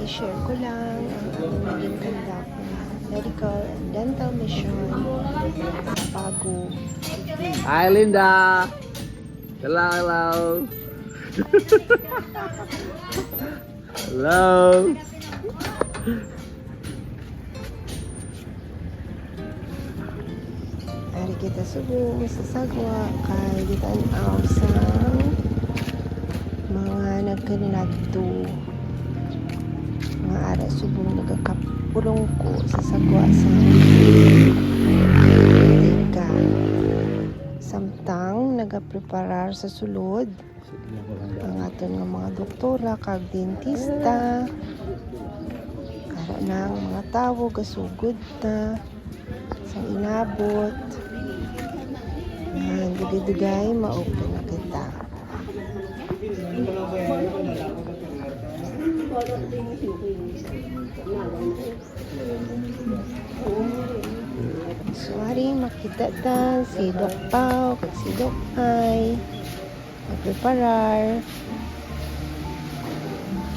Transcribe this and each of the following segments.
i-share ko lang ang naging conduct na medical and dental mission sa Bago. Hi, Linda. Hello, hello. Hello. Ari kita subong sa sagwa kay gitan-aw sa mga nagkanadto mga ara subong nagakapulong ko sa sagwa sa tika samtang nagapreparar sa sulod ang aton nga mga doktora kag dentista ara na ang mga tawo gasugod na sa inabot yan dugay-dugay ma-open na kita. Suwari makita ta si Doc Pao kag si Doc Ay magpreparar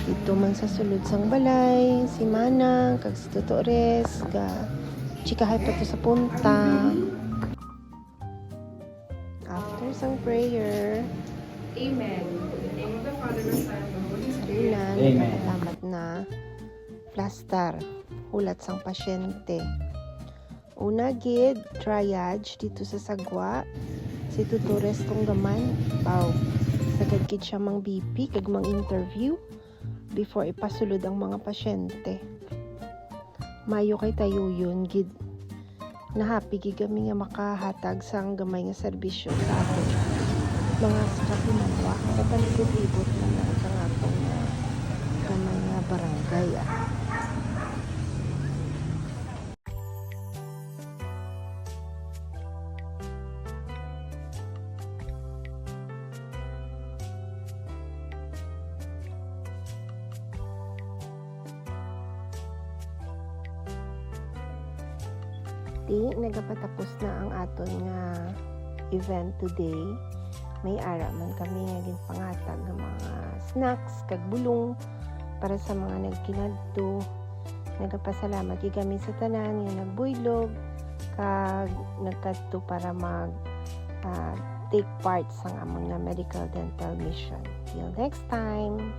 dito man sa sulod sang balay si Manang kag si Tutores ga chikahay pa to sa punta. After sang prayer Amen. In the name of the Father, the Son, and the Holy Spirit. Amen. Nagpatamat na plaster hulat sang pasyente. Una gid triage dito sa sagwa si Tutores kung gaman pao sagad gid siya mang BP kag mang interview before ipasulod ang mga pasyente. Mayo kay tayo yun gid na happy gid kami nga makahatag sang gamay nga serbisyo sa aton mga kapinawa sa palibot-libot na lang sa atong gamay nga barangay nagapatapos na ang aton nga event today. May ara man kami nga ginpangatag ng mga snacks kag bulong para sa mga nagkinadto. Nagapasalamat gyud kami sa tanan nga nagbuylog kag nagkadto para mag take part sa among nga medical dental mission. Till next time.